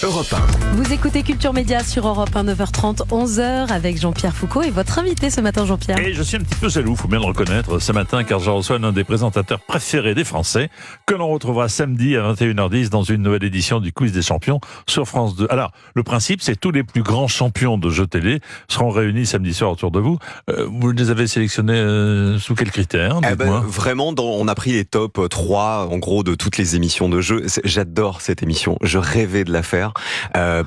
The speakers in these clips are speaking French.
Europe 1. Vous écoutez Culture Média sur Europe 1, 9h30, 11h avec Jean-Pierre Foucault et votre invité ce matin, Jean-Pierre. Et je suis un petit peu jaloux, faut bien le reconnaître, ce matin, car je reçois l'un des présentateurs préférés des Français, que l'on retrouvera samedi à 21h10 dans une nouvelle édition du Quiz des Champions sur France 2. Alors, le principe, c'est tous les plus grands champions de jeux télé seront réunis samedi soir autour de vous. Vous les avez sélectionnés sous quels critères? Vraiment, on a pris les top 3, en gros, de toutes les émissions de jeux. J'adore cette émission, je rêvais de la faire,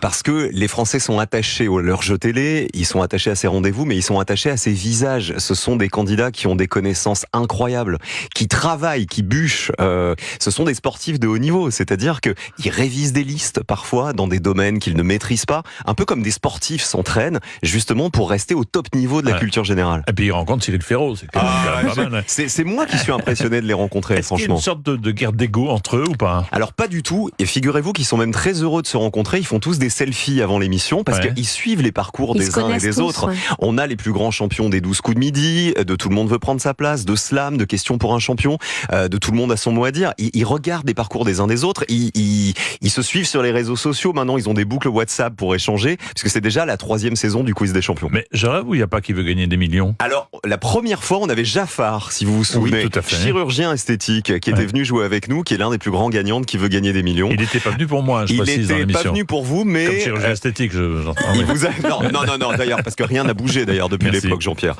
parce que les Français sont attachés à leurs jeux télé, ils sont attachés à ces rendez-vous, mais ils sont attachés à ces visages. Ce sont des candidats qui ont des connaissances incroyables, qui travaillent, qui bûchent. Ce sont des sportifs de haut niveau, c'est-à-dire qu'ils révisent des listes parfois dans des domaines qu'ils ne maîtrisent pas, un peu comme des sportifs s'entraînent justement pour rester au top niveau de la culture générale. Et puis ils rencontrent Cyril Ferraud, c'est quand même pas mal. C'est moi qui suis impressionné de les rencontrer, Est-ce franchement. qu'il y a une sorte de guerre d'ego entre eux ou pas? Alors pas du tout, et figurez-vous qu'ils sont même très heureux de se rencontrer, ils font tous des selfies avant l'émission, parce qu'ils suivent les parcours des uns et des autres. Ouais. On a les plus grands champions des 12 coups de midi, de Tout le monde veut prendre sa place, de slam, de questions pour un champion, de Tout le monde a son mot à dire. Ils regardent les parcours des uns des autres, ils se suivent sur les réseaux sociaux, maintenant ils ont des boucles WhatsApp pour échanger, parce que c'est déjà la 3e saison du Quiz des Champions. Mais je rêve où il n'y a pas qui veut gagner des millions? Alors, la première fois, on avait Jafar, si vous vous souvenez, oui, tout à fait. Chirurgien esthétique, qui était venu jouer avec nous, qui est l'un des plus grands gagnants de Qui veut gagner des millions. Il n'était pas venu pour moi, je précise dans l'émission. Il n'était pas venu pour vous, mais... Comme chirurgien esthétique, j'entends. Il vous a... Non, d'ailleurs, parce que rien n'a bougé d'ailleurs depuis l'époque, Jean-Pierre.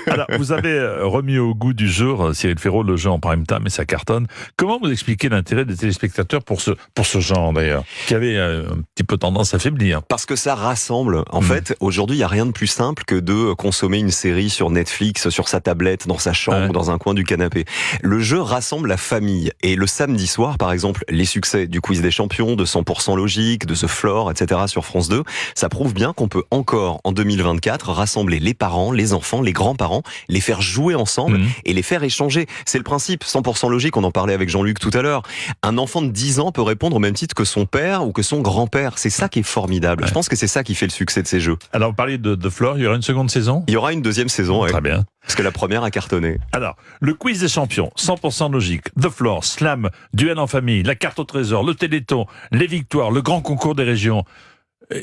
Alors, vous avez remis au goût du jour, Cyril Ferraud, le jeu en prime time et ça cartonne. Comment vous expliquez l'intérêt des téléspectateurs pour ce genre d'ailleurs, qui avait un petit peu tendance à faiblir? Parce que ça rassemble. En fait, aujourd'hui, il n'y a rien de plus simple que de consommer une série sur Netflix, sur sa tablette, dans sa chambre, dans un coin du canapé. Le jeu rassemble la famille. Et le samedi soir, par exemple, les succès du Quiz des Champions, de 100% Logique, de The Floor, etc. sur France 2, ça prouve bien qu'on peut encore, en 2024, rassembler les parents, les enfants, les grands-parents, les faire jouer ensemble et les faire échanger. C'est le principe. 100% Logique, on en parlait avec Jean-Luc tout à l'heure. Un enfant de 10 ans peut répondre au même titre que son père ou que son grand-père. C'est ça qui est formidable. Je pense que c'est ça qui fait le succès de ces jeux. Alors, vous parliez de The Floor, il y aura une seconde saison? Il y aura une 2e saison, Très bien. Parce que la première a cartonné. Alors, le Quiz des Champions, 100% Logique, The Floor, Slam, Duel en famille, la carte au trésor, le Téléthon, les victoires, le grand concours des régions.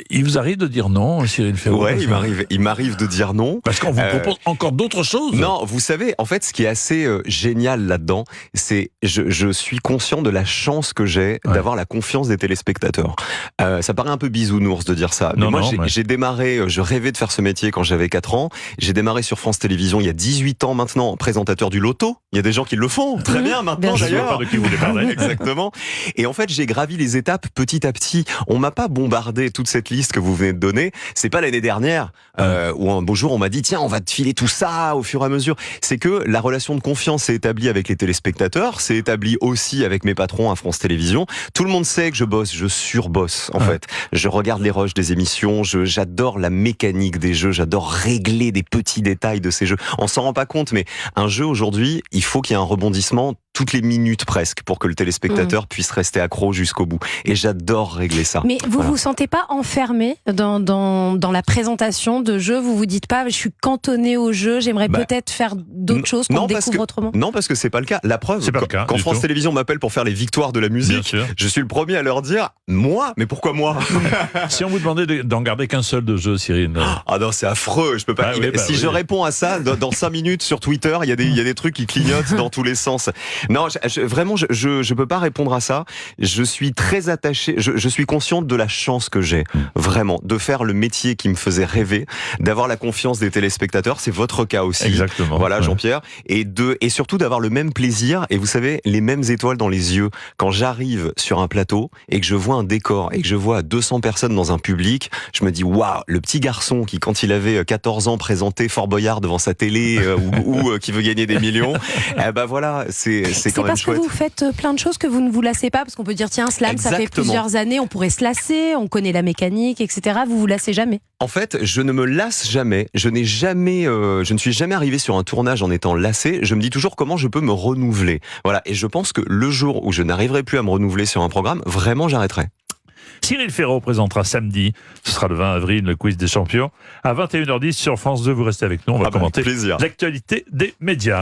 Il vous arrive de dire non, Cyril Ferraud? Ouais, il m'arrive de dire non. Parce qu'on vous propose encore d'autres choses. Non, vous savez, en fait, ce qui est assez génial là-dedans, c'est je suis conscient de la chance que j'ai d'avoir la confiance des téléspectateurs. Ça paraît un peu bisounours de dire ça. Mais j'ai démarré, je rêvais de faire ce métier quand j'avais 4 ans. J'ai démarré sur France Télévisions il y a 18 ans maintenant, présentateur du loto. Il y a des gens qui le font. Très bien, maintenant d'ailleurs. Je sais pas de qui vous voulez parler. Exactement. Et en fait, j'ai gravi les étapes petit à petit. On m'a pas bombardé toute cette liste que vous venez de donner. C'est pas l'année dernière où un beau jour on m'a dit tiens, on va te filer tout ça au fur et à mesure. C'est que la relation de confiance s'est établie avec les téléspectateurs, s'est établie aussi avec mes patrons à France Télévisions. Tout le monde sait que je bosse, je surbosse en fait. Je regarde les rushs des émissions, j'adore la mécanique des jeux, j'adore régler des petits détails de ces jeux. On s'en rend pas compte, mais un jeu aujourd'hui, il faut qu'il y ait un rebondissement toutes les minutes presque pour que le téléspectateur puisse rester accro jusqu'au bout. Et j'adore régler ça. Mais vous vous sentez pas enfermé dans la présentation de jeux? Vous vous dites pas je suis cantonné au jeu, j'aimerais peut-être faire d'autres choses qu'on découvre autrement? Non, parce que c'est pas le cas. La preuve, quand France Télévisions m'appelle pour faire les victoires de la musique, je suis le premier à leur dire moi, mais pourquoi moi? Si on vous demandait d'en garder qu'un seul de jeu, Cyril. Ah non, c'est affreux, je peux pas. Je réponds à ça dans 5 minutes sur Twitter, il y a des trucs qui clignotent dans tous les sens. Non, vraiment, je peux pas répondre à ça. Je suis très attaché, je suis consciente de la chance que j'ai, vraiment, de faire le métier qui me faisait rêver, d'avoir la confiance des téléspectateurs. C'est votre cas aussi. Exactement. Voilà, Jean-Pierre. Et surtout d'avoir le même plaisir et vous savez, les mêmes étoiles dans les yeux. Quand j'arrive sur un plateau et que je vois un décor et que je vois 200 personnes dans un public, je me dis, waouh, le petit garçon qui, quand il avait 14 ans, présentait Fort Boyard devant sa télé ou qui veut gagner des millions, voilà, c'est quand même parce chouette. Que vous faites plein de choses que vous ne vous lassez pas, parce qu'on peut dire tiens, slam, ça fait plusieurs années, on pourrait se lasser, on connaît la mécanique, etc. Vous vous lassez jamais? En fait, je ne me lasse jamais. Je ne suis jamais arrivé sur un tournage en étant lassé. Je me dis toujours comment je peux me renouveler. Voilà. Et je pense que le jour où je n'arriverai plus à me renouveler sur un programme, vraiment j'arrêterai. Cyril Ferraud présentera samedi, ce sera le 20 avril, le Quiz des Champions, à 21h10 sur France 2. Vous restez avec nous, on va commenter l'actualité des médias.